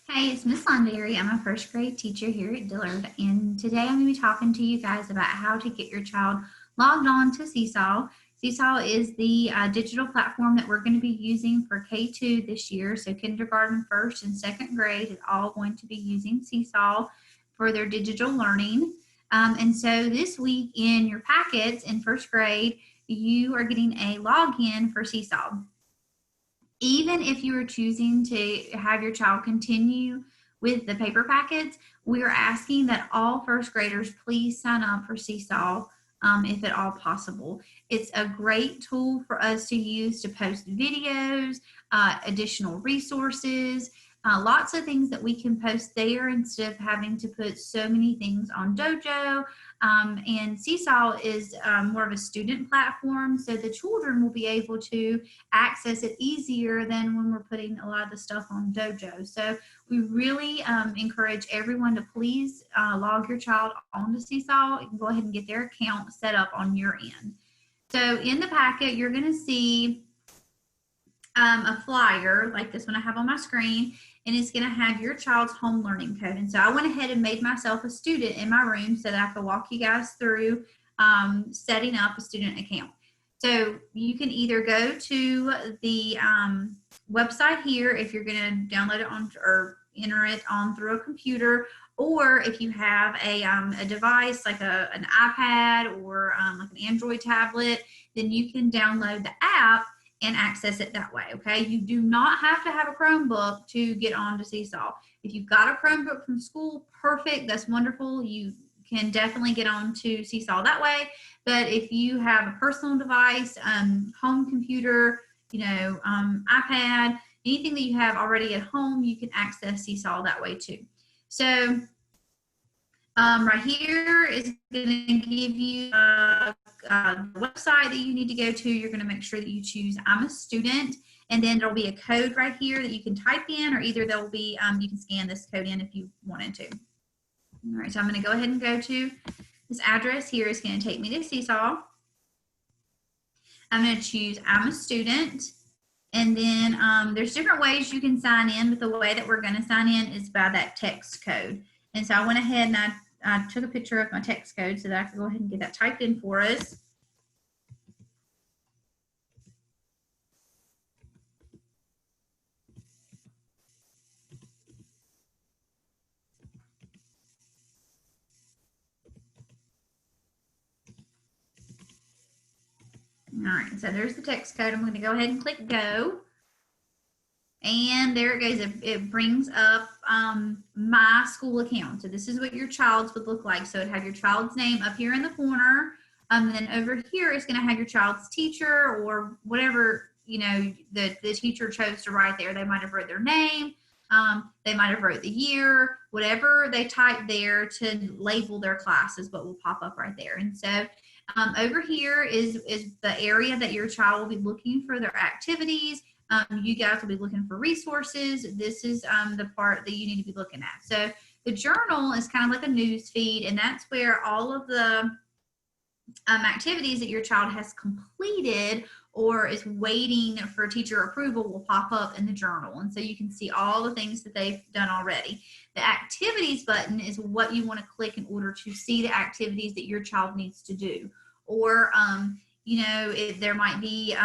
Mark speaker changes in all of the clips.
Speaker 1: Hey, it's Miss Lineberry. I'm a first grade teacher here at Dillard, and today I'm going to be talking to you guys about how to get your child logged on to SeeSaw. SeeSaw is the digital platform that we're going to be using for K-2 this year. So kindergarten, first, and second grade is all going to be using SeeSaw for their digital learning. And so this week in your packets in first grade, you are getting a login for SeeSaw. Even if you are choosing to have your child continue with the paper packets, we are asking that all first graders please sign up for SeeSaw if at all possible. It's a great tool for us to use to post videos, additional resources, lots of things that we can post there instead of having to put so many things on Dojo. And SeeSaw is more of a student platform, so the children will be able to access it easier than when we're putting a lot of the stuff on Dojo. So we really encourage everyone to please log your child onto SeeSaw. You can go ahead and get their account set up on your end. So in the packet, you're going to see a flyer like this one I have on my screen, and it's going to have your child's home learning code. And so I went ahead and made myself a student in my room so that I could walk you guys through setting up a student account. So you can either go to the website here if you're going to download it on or enter it on through a computer, or if you have a device like an iPad or like an Android tablet, then you can download the app and access it that way. Okay, you do not have to have a Chromebook to get on to SeeSaw. If you've got a Chromebook from school, perfect, that's wonderful. You can definitely get on to SeeSaw that way. But if you have a personal device, home computer, iPad, anything that you have already at home, you can access SeeSaw that way too. So right here is going to give you the website that you need to go to. You're going to make sure that you choose I'm a student, and then there'll be a code right here that you can type in, or either there'll be you can scan this code in if you wanted to. All right, so I'm going to go ahead and go to this address here. It's going to take me to SeeSaw. I'm going to choose I'm a student, and then there's different ways you can sign in, but the way that we're going to sign in is by that text code. And so I went ahead and I took a picture of my text code so that I could go ahead and get that typed in for us. All right, so there's the text code. I'm going to go ahead and click go. And there it goes. It brings up my school account. So this is what your child's would look like. So it'd have your child's name up here in the corner. And then over here, it's going to have your child's teacher or whatever, the teacher chose to write there. They might have wrote their name. They might have wrote the year, whatever they typed there to label their class is what will pop up right there. And so over here is the area that your child will be looking for their activities. You guys will be looking for resources. This is the part that you need to be looking at. So the journal is kind of like a news feed, and that's where all of the activities that your child has completed or is waiting for teacher approval will pop up in the journal. And so you can see all the things that they've done already. The activities button is what you want to click in order to see the activities that your child needs to do. Or, there might be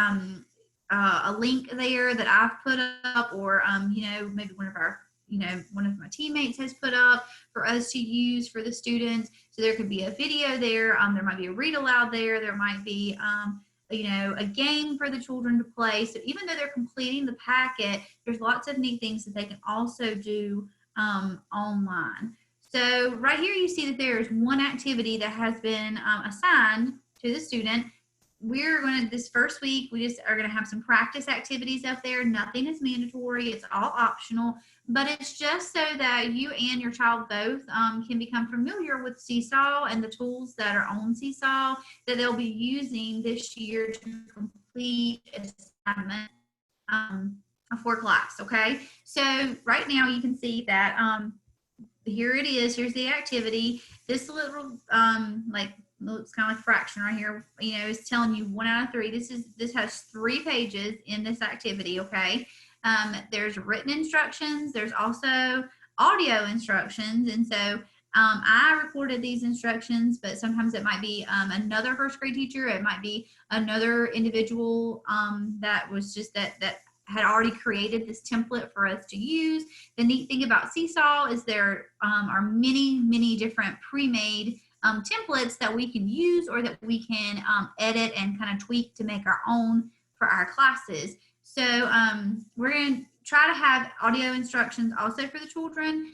Speaker 1: a link there that I've put up, or maybe one of my teammates has put up for us to use for the students. So there could be a video there. There might be a read aloud there. There might be a game for the children to play. So even though they're completing the packet, there's lots of neat things that they can also do online. So right here you see that there is one activity that has been assigned to the student. We're going to, this first week, we just are going to have some practice activities up there. Nothing is mandatory. It's all optional, but it's just so that you and your child both can become familiar with SeeSaw and the tools that are on SeeSaw that they'll be using this year to complete assignment for class, okay? So right now you can see that here it is. Here's the activity. This little looks kind of like a fraction right here, is telling you 1 out of 3. This has 3 pages in this activity, okay? There's written instructions. There's also audio instructions. And so I recorded these instructions, but sometimes it might be another first grade teacher. It might be another individual that was just that had already created this template for us to use. The neat thing about SeeSaw is there are many different pre-made templates that we can use or that we can edit and kind of tweak to make our own for our classes. So we're going to try to have audio instructions also for the children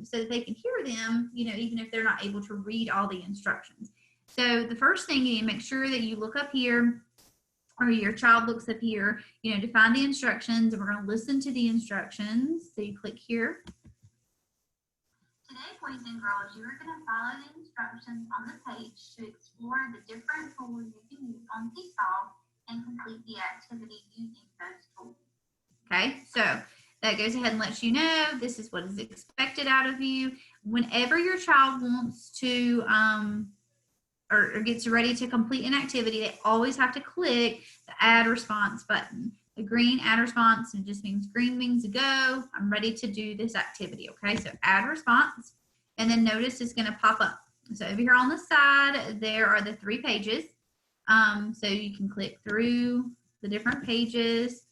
Speaker 1: so that they can hear them, you know, even if they're not able to read all the instructions. So the first thing, you need to make sure that you look up here, or your child looks up here, you know, to find the instructions, and we're going to listen to the instructions. So you click here. Today, boys and girls, you are going to follow the instructions on the page to explore the different tools you can use on SeeSaw and complete the activity using those tools. Okay, so that goes ahead and lets you know this is what is expected out of you. Whenever your child wants to or gets ready to complete an activity, they always have to click the add response button. The green add response, it just means green means go. I'm ready to do this activity. Okay, so add response, and then notice it's going to pop up. So over here on the side, there are the 3 pages. So you can click through the different pages.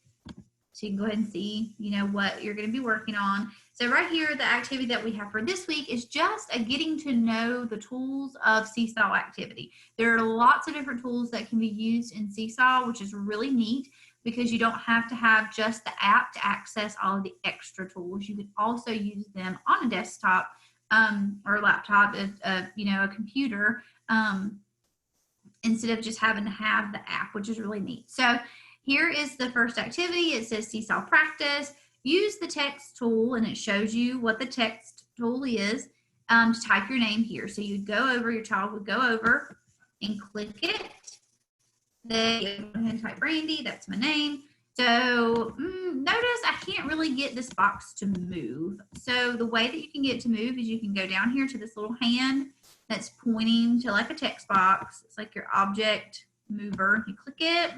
Speaker 1: So you can go ahead and see, you know, what you're going to be working on. So right here, the activity that we have for this week is just a getting to know the tools of SeeSaw activity. There are lots of different tools that can be used in SeeSaw, which is really neat because you don't have to have just the app to access all of the extra tools. You can also use them on a desktop or a laptop, you know, a computer, instead of just having to have the app, which is really neat. So here is the first activity. It says SeeSaw practice. Use the text tool, and it shows you what the text tool is to type your name here. So you'd go over, your child would go over and click it. Then go ahead and type Brandy, that's my name. So notice I can't really get this box to move. So the way that you can get it to move is you can go down here to this little hand that's pointing to like a text box. It's like your object mover. You click it.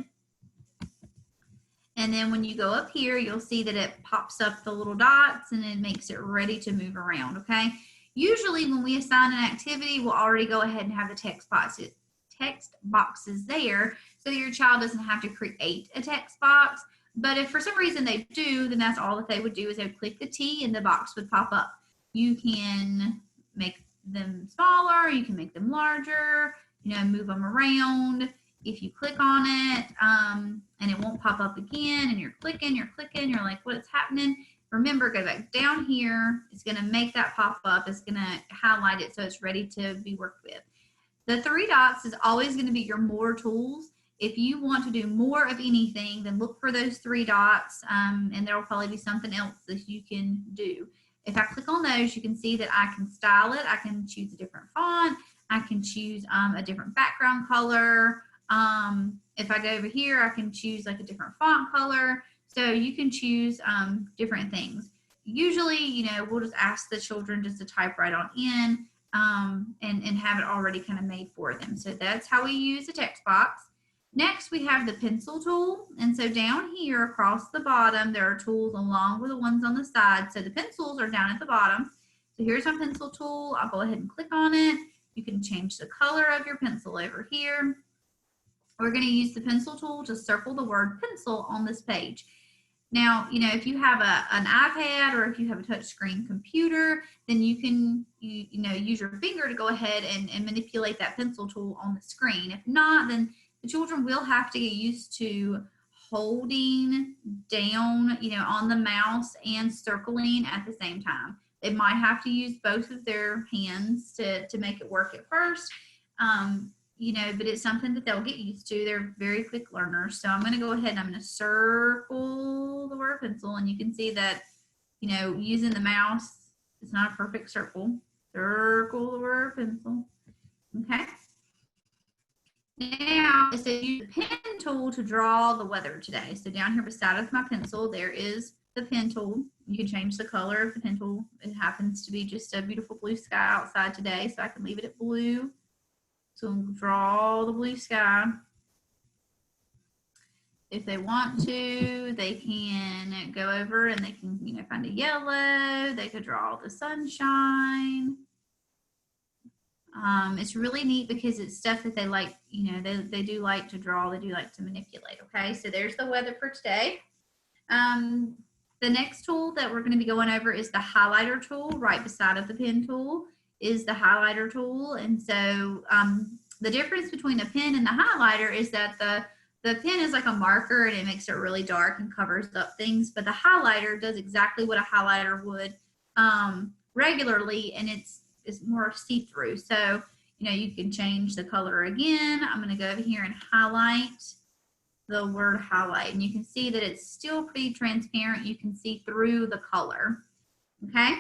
Speaker 1: And then when you go up here, you'll see that it pops up the little dots and it makes it ready to move around, okay? Usually when we assign an activity, we'll already go ahead and have the text boxes there so that your child doesn't have to create a text box. But if for some reason they do, then that's all that they would do is they would click the T and the box would pop up. You can make them smaller, you can make them larger, you know, move them around. If you click on it and it won't pop up again and you're clicking, you're like, what's happening? Remember, go back down here. It's going to make that pop up. It's going to highlight it so it's ready to be worked with. The 3 dots is always going to be your more tools. If you want to do more of anything, then look for those 3 dots and there will probably be something else that you can do. If I click on those, you can see that I can style it. I can choose a different font. I can choose a different background color. If I go over here, I can choose like a different font color. So you can choose different things. Usually, you know, we'll just ask the children just to type right on in and have it already kind of made for them. So that's how we use the text box. Next, we have the pencil tool. And so down here across the bottom, there are tools along with the ones on the side. So the pencils are down at the bottom. So here's my pencil tool. I'll go ahead and click on it. You can change the color of your pencil over here. We're going to use the pencil tool to circle the word pencil on this page. Now, you know, if you have an iPad or if you have a touchscreen computer, then you can, you know, use your finger to go ahead and manipulate that pencil tool on the screen. If not, then the children will have to get used to holding down, you know, on the mouse and circling at the same time. They might have to use both of their hands to make it work at first. You know, but it's something that they'll get used to. They're very quick learners. So I'm going to go ahead and I'm going to circle the word pencil. And you can see that, you know, using the mouse, it's not a perfect circle. Circle the word pencil. Okay. Now, it says use the pen tool to draw the weather today. So down here beside of my pencil, there is the pen tool. You can change the color of the pen tool. It happens to be just a beautiful blue sky outside today, so I can leave it at blue. So draw the blue sky. if they want to, they can go over and they can, you know, find a yellow. They could draw the sunshine. It's really neat because it's stuff that they like, you know, they do like to draw. They do like to manipulate. Okay, so there's the weather for today. The next tool that we're going to be going over is the highlighter tool. Right beside of the pen tool is the highlighter tool. And so the difference between a pen and the highlighter is that the pen is like a marker and it makes it really dark and covers up things, but the highlighter does exactly what a highlighter would regularly, and it's more see-through. So, you know, you can change the color again. I'm going to go over here and highlight the word highlight, and you can see that it's still pretty transparent. You can see through the color. Okay.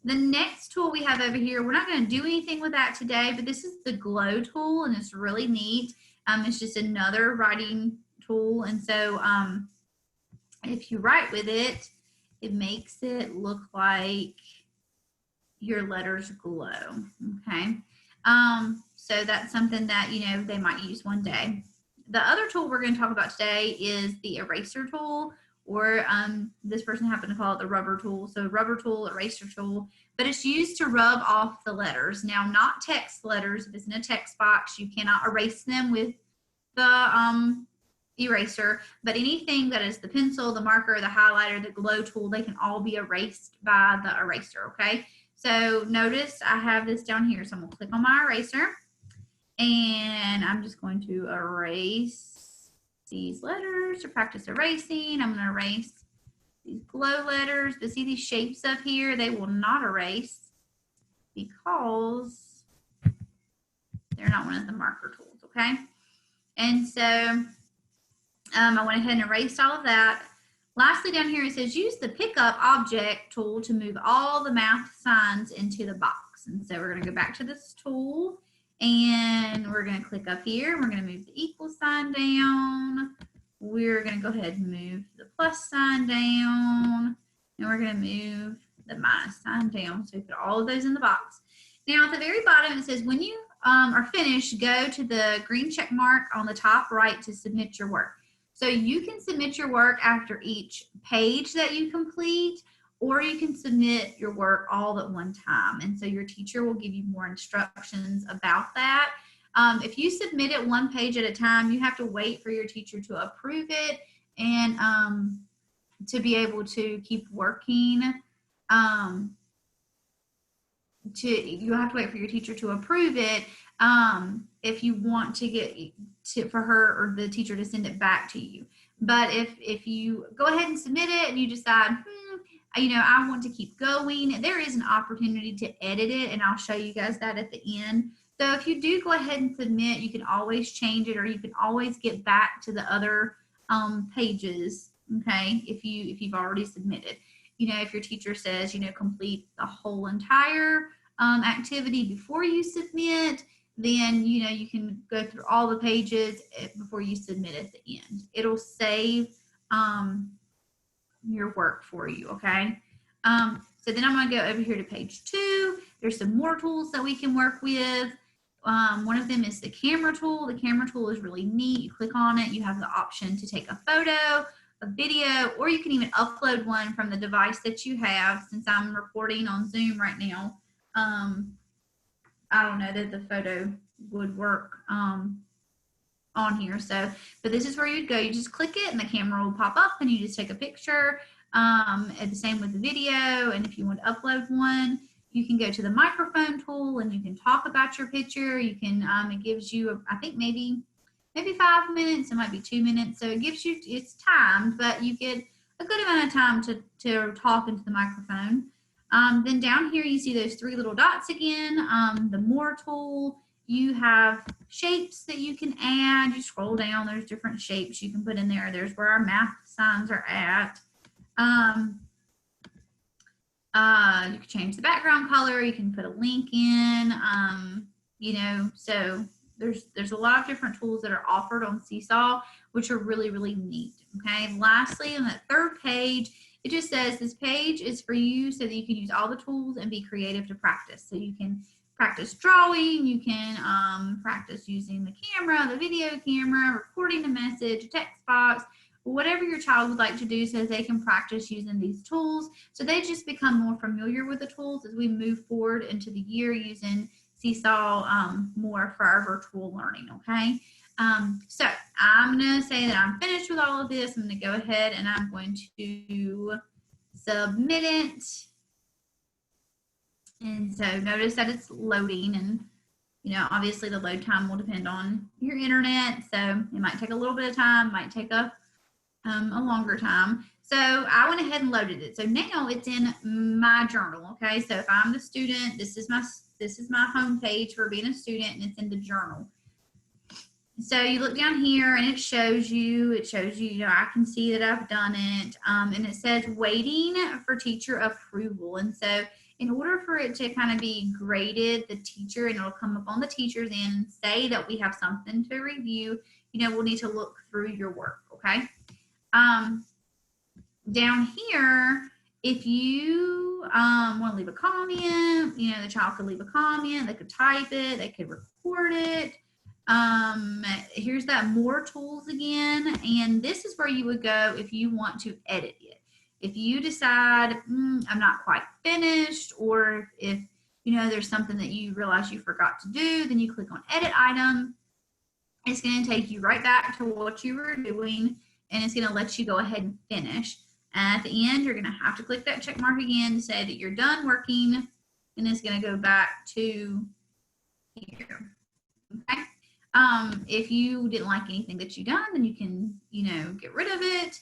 Speaker 1: The next tool we have over here, we're not going to do anything with that today, but this is the glow tool, and it's really neat. It's just another writing tool, and so if you write with it, it makes it look like your letters glow. Okay. So that's something that, you know, they might use one day. The other tool we're going to talk about today is the eraser tool, or this person happened to call it the rubber tool. So rubber tool, eraser tool, but it's used to rub off the letters. Now, not text letters. If it's in a text box, you cannot erase them with the eraser, but anything that is the pencil, the marker, the highlighter, the glow tool, they can all be erased by the eraser. Okay. So notice I have this down here. So I'm going to click on my eraser, and I'm just going to erase these letters to practice erasing. I'm going to erase these glow letters, but see these shapes up here? They will not erase because they're not one of the marker tools, okay? And so I went ahead and erased all of that. Lastly, down here it says use the pickup object tool to move all the math signs into the box. And so we're going to go back to this tool, and we're going to click up here. We're going to move the equal sign down. We're going to go ahead and move the plus sign down, and we're going to move the minus sign down. So we put all of those in the box. Now at the very bottom it says when you are finished, go to the green check mark on the top right to submit your work. So you can submit your work after each page that you complete, or you can submit your work all at one time. And so your teacher will give you more instructions about that. If you submit it one page at a time, you have to wait for your teacher to approve it and to be able to keep working. You have to wait for your teacher to approve it if you want to get for her or the teacher to send it back to you. But if you go ahead and submit it and you decide, you know, I want to keep going, there is an opportunity to edit it, and I'll show you guys that at the end. So if you do go ahead and submit, you can always change it, or you can always get back to the other pages, okay, if you've already submitted. You know, if your teacher says, you know, complete the whole entire activity before you submit, then, you know, you can go through all the pages before you submit at the end. It'll save your work for you, okay? So then I'm going to go over here to page 2. There's some more tools that we can work with. One of them is the camera tool. The camera tool is really neat. You click on it, you have the option to take a photo, a video, or you can even upload one from the device that you have. Since I'm recording on Zoom right now, I don't know that the photo would work on here. So, but this is where you'd go. You just click it and the camera will pop up and you just take a picture. And the same with the video. And if you want to upload one, you can go to the microphone tool and you can talk about your picture. You can, it gives you, I think maybe 5 minutes, it might be 2 minutes. So it gives you, it's timed, but you get a good amount of time to talk into the microphone. Then down here, you see those 3 little dots again. The more tool, you have shapes that you can add. You scroll down, there's different shapes you can put in there. There's where our math signs are at. You can change the background color. You can put a link in, you know, so there's a lot of different tools that are offered on SeeSaw, which are really, really neat. Okay. Lastly, on that 3rd page, it just says this page is for you so that you can use all the tools and be creative to practice. So you can practice drawing, you can practice using the camera, the video camera, recording a message, a text box. whatever your child would like to do so they can practice using these tools. So they just become more familiar with the tools as we move forward into the year using SeeSaw more for our virtual learning, okay? So I'm going to say that I'm finished with all of this. I'm going to go ahead and I'm going to submit it. And so notice that it's loading, and obviously the load time will depend on your internet. So it might take a little bit of time, might take a longer time. So I went ahead and loaded it. So now it's in my journal. Okay. So if I'm the student, this is my home page for being a student, and it's in the journal. So you look down here and it shows you, I can see that I've done it. And it says waiting for teacher approval. And so in order for it to kind of be graded, the teacher, and it'll come up on the teacher's end and say that we have something to review, we'll need to look through your work, okay? Down here, if you want to leave a comment, the child could leave a comment, they could type it, they could record it. Here's that more tools again, and this is where you would go if you want to edit it. If you decide I'm not quite finished, or if there's something that you realize you forgot to do, then you click on edit item. It's going to take you right back to what you were doing, and it's going to let you go ahead and finish. At the end, you're going to have to click that check mark again to say that you're done working, and it's going to go back to here. Okay. If you didn't like anything that you done, then you can, get rid of it.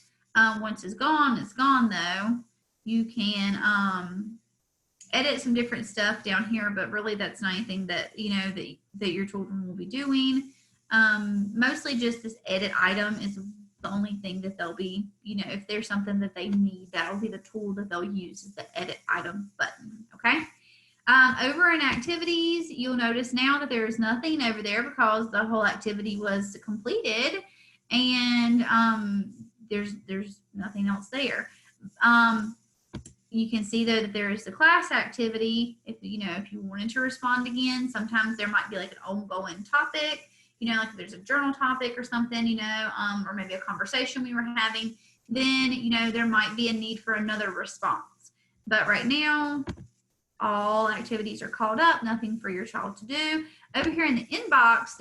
Speaker 1: Once it's gone though. You can edit some different stuff down here, but really that's not anything that, that your children will be doing. Mostly just this edit item is the only thing that they'll be, if there's something that they need, that'll be the tool that they'll use, is the edit item button, okay? Over in activities, you'll notice now that there's nothing over there because the whole activity was completed, and there's nothing else there. You can see though that there is the class activity. If you wanted to respond again, sometimes there might be like an ongoing topic, like if there's a journal topic or something, or maybe a conversation we were having, then there might be a need for another response. But right now, all activities are called up, nothing for your child to do. Over here in the inbox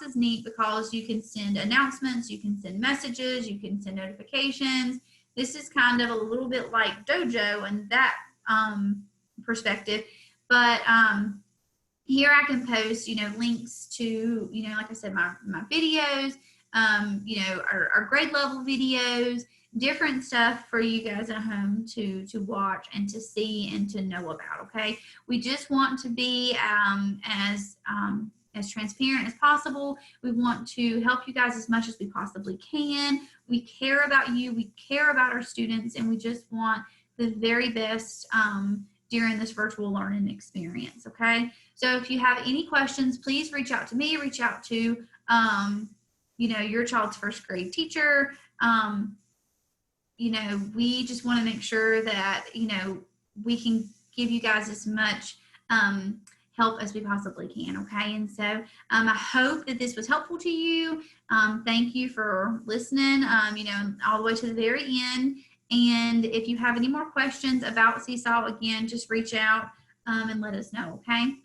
Speaker 1: is neat because you can send announcements, you can send messages, you can send notifications. This is kind of a little bit like Dojo in that perspective, but here I can post, links to, like I said, my videos, our grade level videos, different stuff for you guys at home to watch and to see and to know about. Okay, we just want to be as transparent as possible. We want to help you guys as much as we possibly can. We care about you, we care about our students, and we just want the very best during this virtual learning experience. Okay, so if you have any questions, please reach out to me, reach out to your child's first grade teacher. We just want to make sure that, we can give you guys as much help as we possibly can, okay? And so I hope that this was helpful to you. Thank you for listening, all the way to the very end. And if you have any more questions about SeeSaw, again, just reach out and let us know, okay?